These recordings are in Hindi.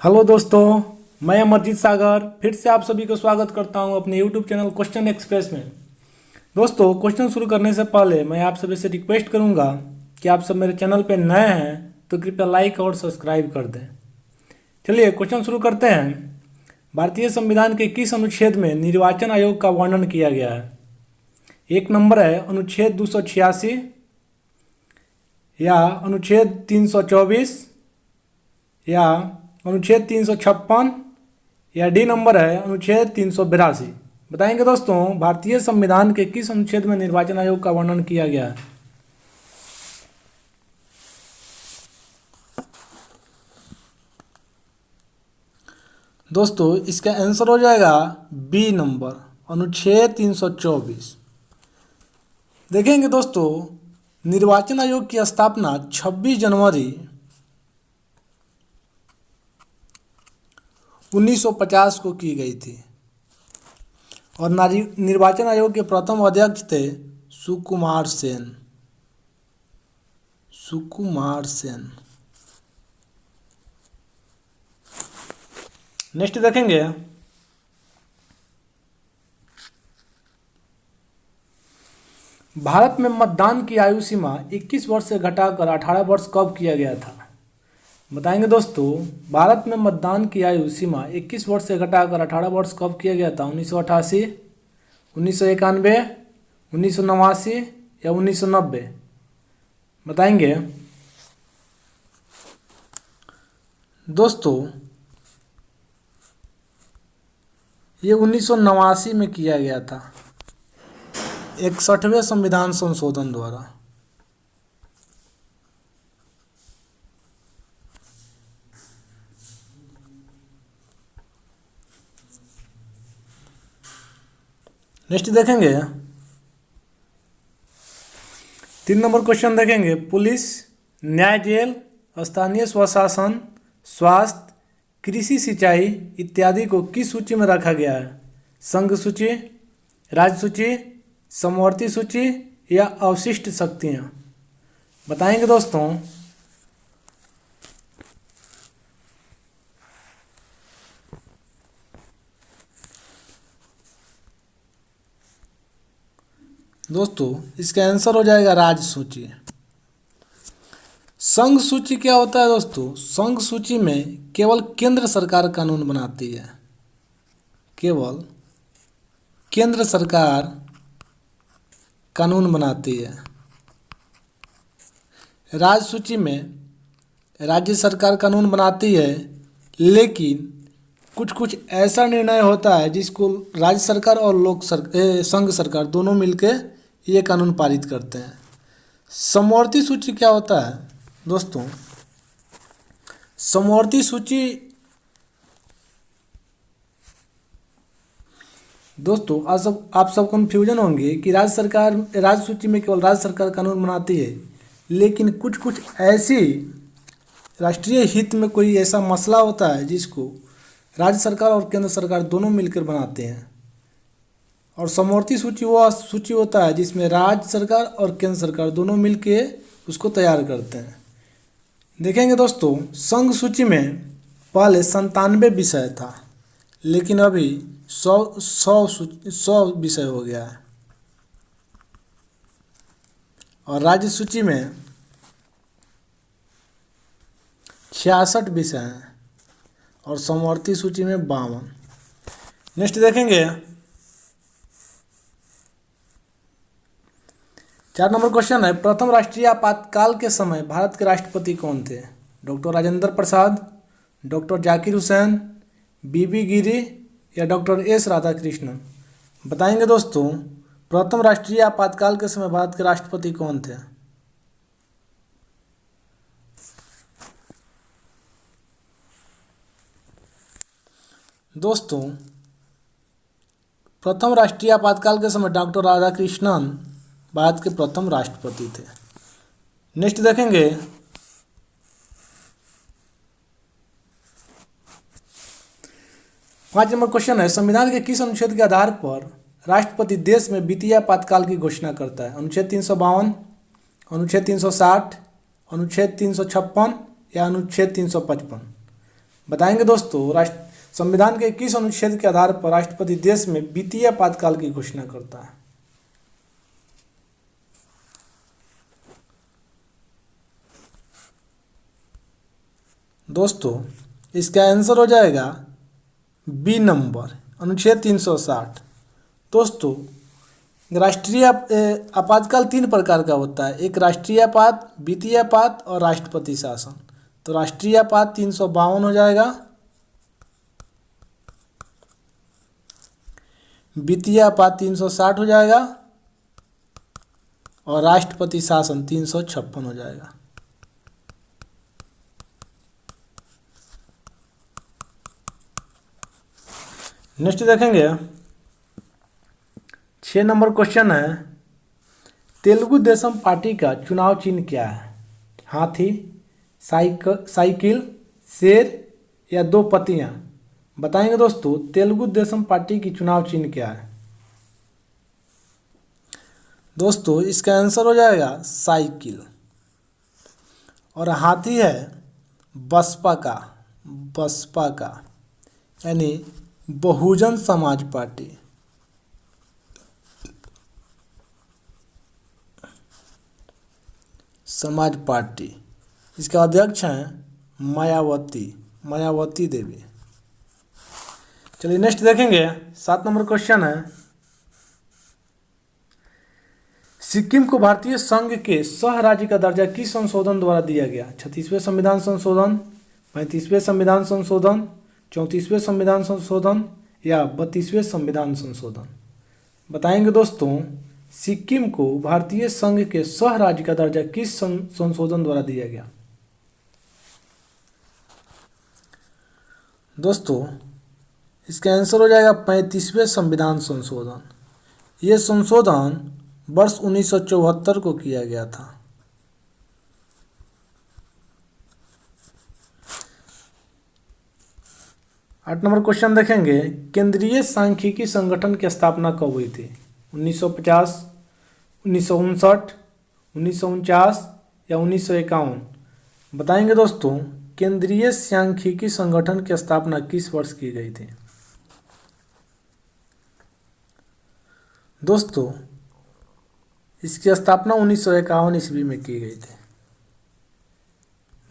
हेलो दोस्तों, मैं अमरजीत सागर फिर से आप सभी को स्वागत करता हूं अपने यूट्यूब चैनल क्वेश्चन एक्सप्रेस में। दोस्तों, क्वेश्चन शुरू करने से पहले मैं आप सभी से रिक्वेस्ट करूंगा कि आप सब मेरे चैनल पर नए हैं तो कृपया लाइक और सब्सक्राइब कर दें। चलिए क्वेश्चन शुरू करते हैं। भारतीय संविधान के किस अनुच्छेद में निर्वाचन आयोग का वर्णन किया गया है? एक नंबर है अनुच्छेद 286 या अनुच्छेद 324 या अनुच्छेद 356 या डी नंबर है अनुच्छेद 382। बताएंगे दोस्तों, भारतीय संविधान के किस अनुच्छेद में निर्वाचन आयोग का वर्णन किया गया है? दोस्तों, इसका आंसर हो जाएगा बी नंबर अनुच्छेद 324। देखेंगे दोस्तों, निर्वाचन आयोग की स्थापना 26 जनवरी 1950 को की गई थी और निर्वाचन आयोग के प्रथम अध्यक्ष थे सुकुमार सेन। नेक्स्ट देखेंगे, भारत में मतदान की आयु सीमा 21 वर्ष से घटाकर 18 वर्ष कब किया गया था? बताएंगे दोस्तों, भारत में मतदान की आयु सीमा 21 वर्ष से घटाकर 18 वर्ष कब किया गया था? 1988, 1991, 1989 या 1990? बताएंगे दोस्तों, ये 1989 में किया गया था 61वें संविधान संशोधन द्वारा। नेक्स्ट देखेंगे, 3 नंबर क्वेश्चन देखेंगे। पुलिस, न्याय जेल, स्थानीय स्वशासन, स्वास्थ्य, कृषि सिंचाई इत्यादि को किस सूची में रखा गया है? संघ सूची, राज्य सूची, समवर्ती सूची या अवशिष्ट शक्तियाँ? बताएंगे दोस्तों, इसका आंसर हो जाएगा राज्य सूची। संघ सूची क्या होता है दोस्तों? संघ सूची में केवल केंद्र सरकार कानून बनाती है, केवल केंद्र सरकार कानून बनाती है। राज्य सूची में राज्य सरकार कानून बनाती है, लेकिन कुछ कुछ ऐसा निर्णय होता है जिसको राज्य सरकार और संघ सरकार दोनों मिलकर ये कानून पारित करते हैं। समवर्ती सूची क्या होता है दोस्तों? समवर्ती सूची दोस्तों, आप सब कंफ्यूजन होंगे कि राज्य सूची में केवल राज्य सरकार कानून बनाती है, लेकिन कुछ कुछ ऐसी राष्ट्रीय हित में कोई ऐसा मसला होता है जिसको राज्य सरकार और केंद्र सरकार दोनों मिलकर बनाते हैं। और समवर्ती सूची वो सूची होता है जिसमें राज्य सरकार और केंद्र सरकार दोनों मिलकर उसको तैयार करते हैं। देखेंगे दोस्तों, संघ सूची में पहले 97 विषय था, लेकिन अभी 100 विषय हो गया है। और राज्य सूची में 66 विषय हैं और समवर्ती सूची में 52। नेक्स्ट देखेंगे, 4 नंबर क्वेश्चन है। प्रथम राष्ट्रीय आपातकाल के समय भारत के राष्ट्रपति कौन थे? डॉक्टर राजेंद्र प्रसाद, डॉक्टर जाकिर हुसैन, बीबी गिरी या डॉक्टर एस राधाकृष्णन? बताएंगे दोस्तों, प्रथम राष्ट्रीय आपातकाल के समय भारत के राष्ट्रपति कौन थे? दोस्तों, प्रथम राष्ट्रीय आपातकाल के समय डॉक्टर राधाकृष्णन भारत के प्रथम राष्ट्रपति थे। नेक्स्ट देखेंगे, 5 नंबर क्वेश्चन है। संविधान के किस अनुच्छेद के आधार पर राष्ट्रपति देश में वित्तीय आपातकाल की घोषणा करता है? अनुच्छेद 352, अनुच्छेद 360, अनुच्छेद 356 या अनुच्छेद 355? बताएंगे दोस्तों, राष्ट्र संविधान के किस अनुच्छेद के आधार पर राष्ट्रपति देश में वित्तीय आपातकाल की घोषणा करता है? दोस्तों इसका आंसर हो जाएगा बी नंबर, अनुच्छेद 360। दोस्तों राष्ट्रीय आपातकाल 3 प्रकार का होता है, एक राष्ट्रीय आपात, वित्तीय आपात और राष्ट्रपति शासन। तो राष्ट्रीय आपात 352 हो जाएगा, वित्तीय आपात 360 हो जाएगा और राष्ट्रपति शासन 356 हो जाएगा। नेक्स्ट देखेंगे, 6 नंबर क्वेश्चन है, तेलुगु देशम पार्टी का चुनाव चिन्ह क्या है? हाथी, साइकिल, शेर या 2 पत्तियां? बताएंगे दोस्तों, तेलुगु देशम पार्टी की चुनाव चिन्ह क्या है? दोस्तों इसका आंसर हो जाएगा साइकिल। और हाथी है बसपा का यानी बहुजन समाज पार्टी। इसका अध्यक्ष हैं मायावती देवी। चलिए नेक्स्ट देखेंगे, 7 नंबर क्वेश्चन है, सिक्किम को भारतीय संघ के सह राज्य का दर्जा किस संशोधन द्वारा दिया गया? 36वें संविधान संशोधन, 35वें संविधान संशोधन, 34वें संविधान संशोधन या 32वें संविधान संशोधन? बताएंगे दोस्तों, सिक्किम को भारतीय संघ के सह राज्य का दर्जा किस संशोधन द्वारा दिया गया? दोस्तों इसका आंसर हो जाएगा 35वें संविधान संशोधन। ये संशोधन वर्ष 1974 को किया गया था। आठ नंबर क्वेश्चन देखेंगे, केंद्रीय सांख्यिकी संगठन की स्थापना कब हुई थी? 1950, 1959, 1949 या 1951? बताएंगे दोस्तों, केंद्रीय सांख्यिकी संगठन की स्थापना किस वर्ष की गई थी? दोस्तों इसकी स्थापना 1951 ईस्वी में की गई थी।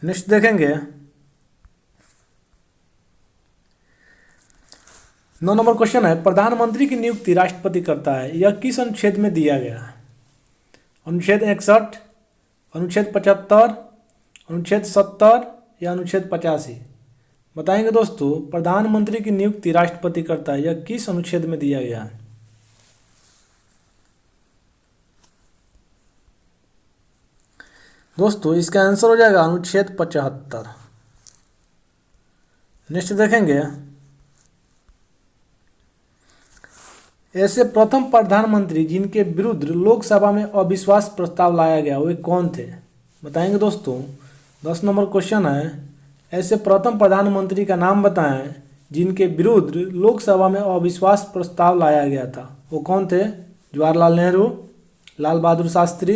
नेक्स्ट देखेंगे, 9 नंबर क्वेश्चन है, प्रधानमंत्री की नियुक्ति राष्ट्रपति करता है, यह किस अनुच्छेद में दिया गया है? अनुच्छेद 61, अनुच्छेद 75, अनुच्छेद 70 या अनुच्छेद 85? बताएंगे दोस्तों, प्रधानमंत्री की नियुक्ति राष्ट्रपति करता है, यह किस अनुच्छेद में दिया गया है? दोस्तों इसका आंसर हो जाएगा अनुच्छेद 75। नेक्स्ट देखेंगे, ऐसे प्रथम प्रधानमंत्री जिनके विरुद्ध लोकसभा में अविश्वास प्रस्ताव लाया गया वे कौन थे? बताएंगे दोस्तों, 10 नंबर क्वेश्चन है, ऐसे प्रथम प्रधानमंत्री का नाम बताएं जिनके विरुद्ध लोकसभा में अविश्वास प्रस्ताव लाया गया था, वो कौन थे? जवाहरलाल नेहरू, लाल बहादुर शास्त्री,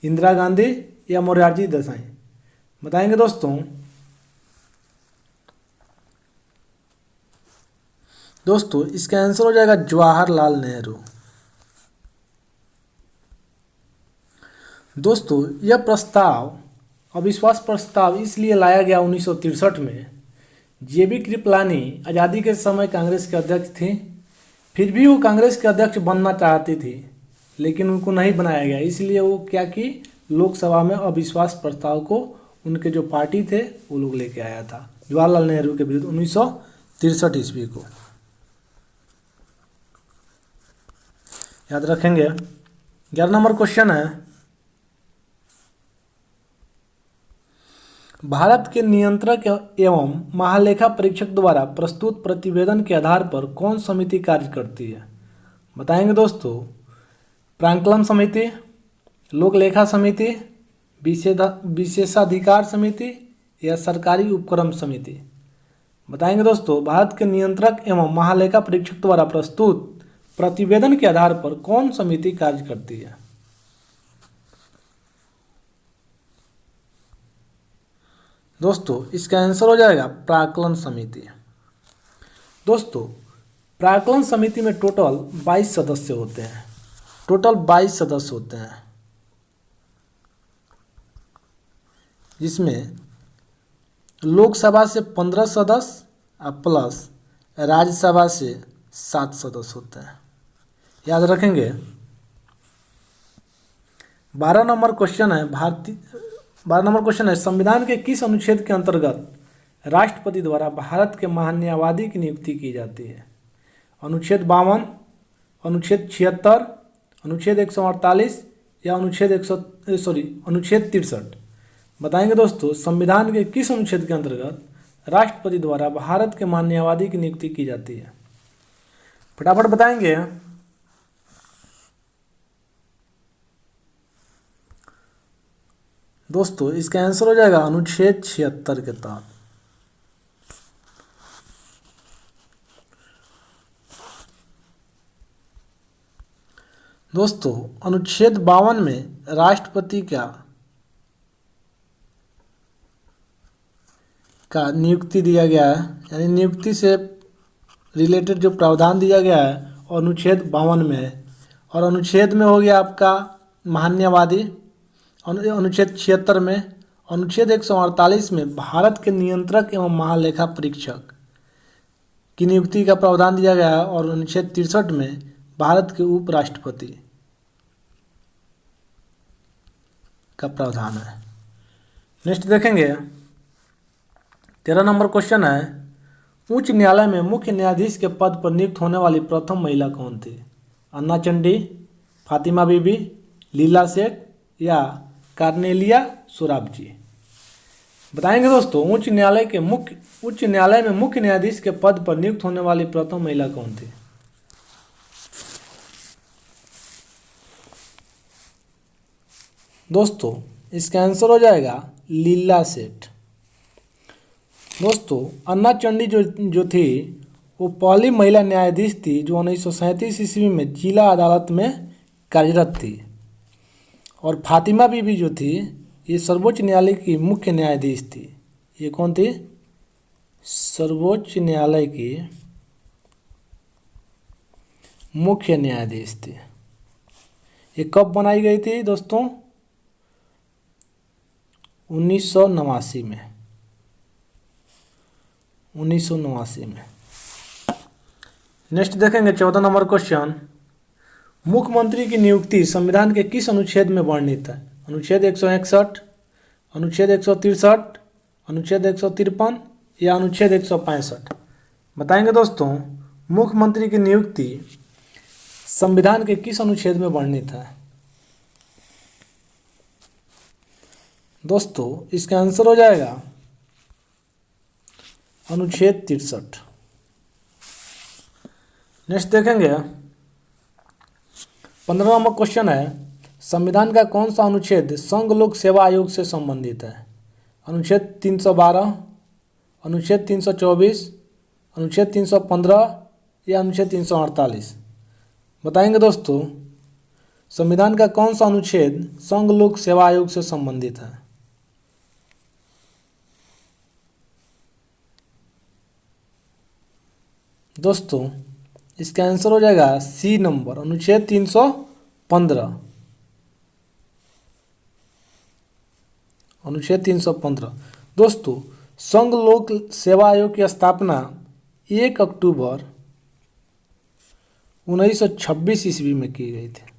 इंदिरा गांधी या मोरारजी देसाई? बताएंगे दोस्तों, इसका आंसर हो जाएगा जवाहरलाल नेहरू। दोस्तों यह प्रस्ताव, अविश्वास प्रस्ताव इसलिए लाया गया 1963 में। जेबी कृपलानी आज़ादी के समय कांग्रेस के अध्यक्ष थे, फिर भी वो कांग्रेस के अध्यक्ष बनना चाहती थी लेकिन उनको नहीं बनाया गया, इसलिए वो क्या की, लोकसभा में अविश्वास प्रस्ताव को उनके जो पार्टी थे वो लोग लेके आया था जवाहरलाल नेहरू के विरुद्ध 1963 ईस्वी को। याद रखेंगे। 11 नंबर क्वेश्चन है, भारत के नियंत्रक एवं महालेखा परीक्षक द्वारा प्रस्तुत प्रतिवेदन के आधार पर कौन समिति कार्य करती है? बताएंगे दोस्तों, प्रांकलन समिति, लोक लेखा समिति, विशेषाधिकार समिति या सरकारी उपक्रम समिति? बताएंगे दोस्तों, भारत के नियंत्रक एवं महालेखा परीक्षक द्वारा प्रस्तुत प्रतिवेदन के आधार पर कौन समिति कार्य करती है? दोस्तों इसका आंसर हो जाएगा प्राक्कलन समिति। दोस्तों प्राक्कलन समिति में टोटल 22 सदस्य होते हैं, टोटल 22 सदस्य होते हैं, जिसमें लोकसभा से 15 सदस्य और प्लस राज्यसभा से 7 सदस्य होते हैं। याद रखेंगे। 12 नंबर क्वेश्चन है संविधान के किस अनुच्छेद के अंतर्गत राष्ट्रपति द्वारा भारत के महान्यायवादी की नियुक्ति की जाती है? अनुच्छेद 52, अनुच्छेद 76, अनुच्छेद 148 या अनुच्छेद 63। बताएंगे दोस्तों, संविधान के किस अनुच्छेद के अंतर्गत राष्ट्रपति द्वारा भारत के महान्यायवादी की नियुक्ति की जाती है? फटाफट बताएंगे। दोस्तों इसका आंसर हो जाएगा अनुच्छेद 76 के तहत। दोस्तों अनुच्छेद 52 में राष्ट्रपति का नियुक्ति दिया गया है, यानी नियुक्ति से रिलेटेड जो प्रावधान दिया गया है अनुच्छेद 52 में है। और अनुच्छेद में हो गया आपका महान्यायवादी, अनुच्छेद 76 में, अनुच्छेद 148 में भारत के नियंत्रक एवं महालेखा परीक्षक की नियुक्ति का प्रावधान दिया गया है, और अनुच्छेद 63 में भारत के उपराष्ट्रपति का प्रावधान है। नेक्स्ट देखेंगे। 13 नंबर क्वेश्चन है, उच्च न्यायालय में मुख्य न्यायाधीश के पद पर नियुक्त होने वाली प्रथम महिला कौन थी? अन्ना चंडी, फातिमा बीबी, लीला सेठ या कार्नेलिया सोराबजी? बताएंगे दोस्तों, उच्च न्यायालय में मुख्य न्यायाधीश के पद पर नियुक्त होने वाली प्रथम महिला कौन थी? दोस्तों इसका आंसर हो जाएगा लीला सेठ। दोस्तों अन्ना चंडी जो थी वो पहली महिला न्यायाधीश थी जो 1937 ईस्वी में जिला अदालत में कार्यरत थी। और फातिमा बीबी जो थी ये सर्वोच्च न्यायालय की मुख्य न्यायाधीश थी। ये कौन थी? सर्वोच्च न्यायालय की मुख्य न्यायाधीश थी। ये कब बनाई गई थी दोस्तों? 1989 में। 1989 में। नेक्स्ट देखेंगे 14 नंबर क्वेश्चन, मुख्यमंत्री की नियुक्ति संविधान के किस अनुच्छेद में वर्णित है? अनुच्छेद 161, अनुच्छेद 163, अनुच्छेद 153 या अनुच्छेद 165? बताएंगे दोस्तों, मुख्यमंत्री की नियुक्ति संविधान के किस अनुच्छेद में वर्णित है? दोस्तों इसका आंसर हो जाएगा अनुच्छेद 63। नेक्स्ट देखेंगे 15 नंबर क्वेश्चन है, संविधान का कौन सा अनुच्छेद संघ लोक सेवा आयोग से संबंधित है? अनुच्छेद 312, अनुच्छेद 324, अनुच्छेद 315 या अनुच्छेद 348? बताएंगे दोस्तों, संविधान का कौन सा अनुच्छेद संघ लोक सेवा आयोग से संबंधित है? दोस्तों इसका आंसर हो जाएगा सी नंबर, अनुच्छेद 315। अनुच्छेद 315। दोस्तों संघ लोक सेवा आयोग की स्थापना 1 अक्टूबर 1926 ईस्वी में की गई थी।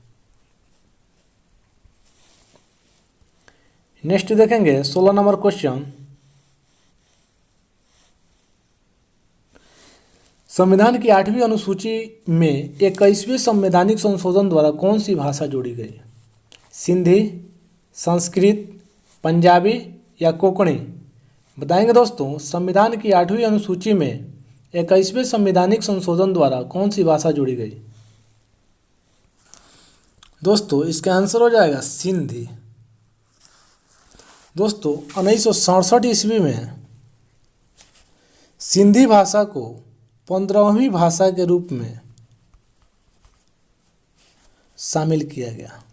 नेक्स्ट देखेंगे 16 नंबर क्वेश्चन, संविधान की 8वीं अनुसूची में 21वें संवैधानिक संशोधन द्वारा कौन सी भाषा जोड़ी गई? सिंधी, संस्कृत, पंजाबी या कोंकणी? बताएंगे दोस्तों, संविधान की 8वीं अनुसूची में 21वें संवैधानिक संशोधन द्वारा कौन सी भाषा जोड़ी गई? दोस्तों इसका आंसर हो जाएगा सिंधी। दोस्तों 1967 ईस्वी में सिंधी भाषा को 15वीं भाषा के रूप में शामिल किया गया।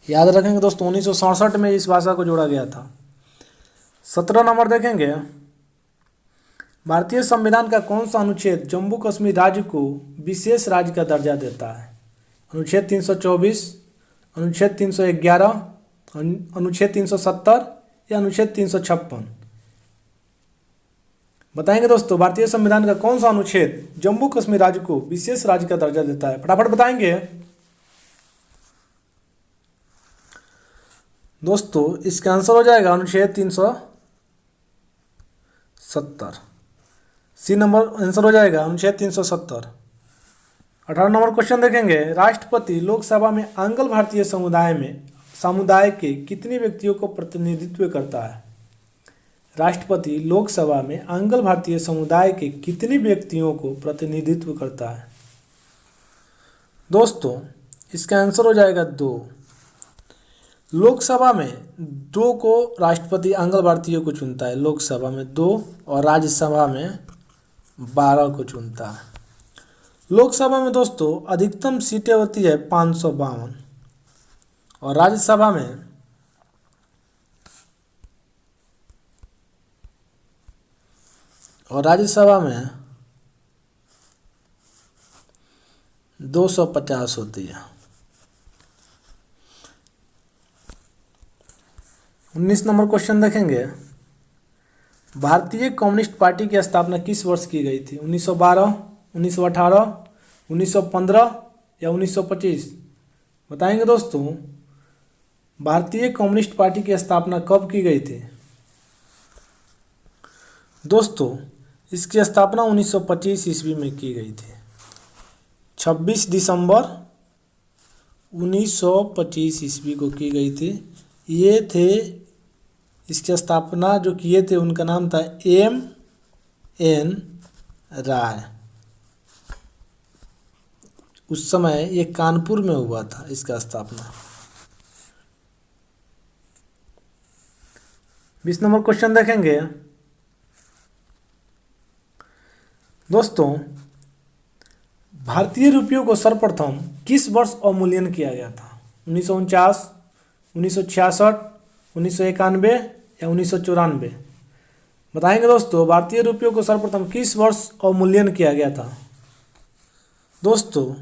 याद रखेंगे दोस्तों, 1967 में इस भाषा को जोड़ा गया था। 17 नंबर देखेंगे, भारतीय संविधान का कौन सा अनुच्छेद जम्मू कश्मीर राज्य को विशेष राज्य का दर्जा देता है? अनुच्छेद 324, अनुच्छेद 311, अनुच्छेद 370 या अनुच्छेद 356? बताएंगे दोस्तों, भारतीय संविधान का कौन सा अनुच्छेद जम्मू कश्मीर राज्य को विशेष राज्य का दर्जा देता है? फटाफट बताएंगे दोस्तों। इसका आंसर हो जाएगा अनुच्छेद 370। सी नंबर आंसर हो जाएगा अनुच्छेद 370। 18 नंबर क्वेश्चन देखेंगे, राष्ट्रपति लोकसभा में आंग्ल भारतीय समुदाय के कितने व्यक्तियों को प्रतिनिधित्व करता है? राष्ट्रपति लोकसभा में आंग्ल भारतीय समुदाय के कितने व्यक्तियों को प्रतिनिधित्व करता है? दोस्तों इसका आंसर हो जाएगा 2। लोकसभा में 2 को राष्ट्रपति आंग्ल भारतीयों को चुनता है, लोकसभा में 2, और राज्यसभा में 12 को चुनता है। लोकसभा में दोस्तों अधिकतम सीटें होती है 552, और राज्यसभा में 250 होती है। 19 नंबर क्वेश्चन देखेंगे, भारतीय कम्युनिस्ट पार्टी की स्थापना किस वर्ष की गई थी? 1912, 1918, 1915 या 1925? बताएंगे दोस्तों, भारतीय कम्युनिस्ट पार्टी की स्थापना कब की गई थी? दोस्तों इसकी स्थापना 1925 ईस्वी में की गई थी। 26 दिसंबर 1925 ईस्वी को की गई थी। ये थे, इसकी स्थापना जो किए थे उनका नाम था M.N. राय। उस समय ये कानपुर में हुआ था इसका स्थापना। 20 नंबर क्वेश्चन देखेंगे दोस्तों, भारतीय रुपयों को सर्वप्रथम किस वर्ष अवमूल्यन किया गया था? 1949, 1966, 1991 या 1994? बताएंगे दोस्तों, भारतीय रुपयों को सर्वप्रथम किस वर्ष अवमूल्यन किया गया था? दोस्तों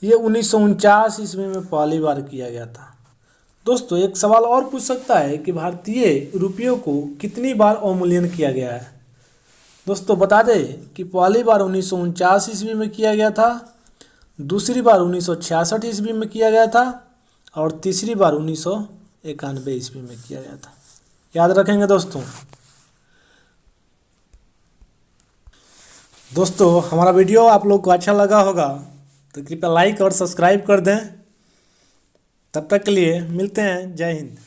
ये 1949 ईस्वी में पहली बार किया गया था। दोस्तों एक सवाल और पूछ सकता है कि भारतीय रुपयों को कितनी बार अवमूल्यन किया गया है? दोस्तों बता दें कि पहली बार 1949 ईस्वी में किया गया था, दूसरी बार 1966 ईस्वी में किया गया था, और तीसरी बार 1991 ईस्वी में किया गया था। याद रखेंगे दोस्तों। दोस्तों हमारा वीडियो आप लोग को अच्छा लगा होगा तो कृपया लाइक और सब्सक्राइब कर दें। तब तक के लिए मिलते हैं। जय हिंद।